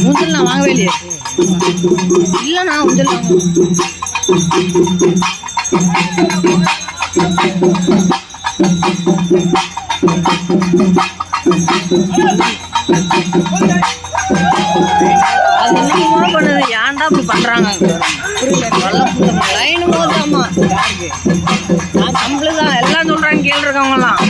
ஊஞ்சல் நான் வாங்கவே இல்லையே. இல்லைண்ணா ஊஞ்சல் வாங்க. அது என்னமோ பண்ணுது, ஏன்டா அப்படி பண்றாங்க? லைன் போதாமா நம்மளுதான் எல்லாம் சொல்றாங்க, கேள்வி இருக்கவங்கலாம்.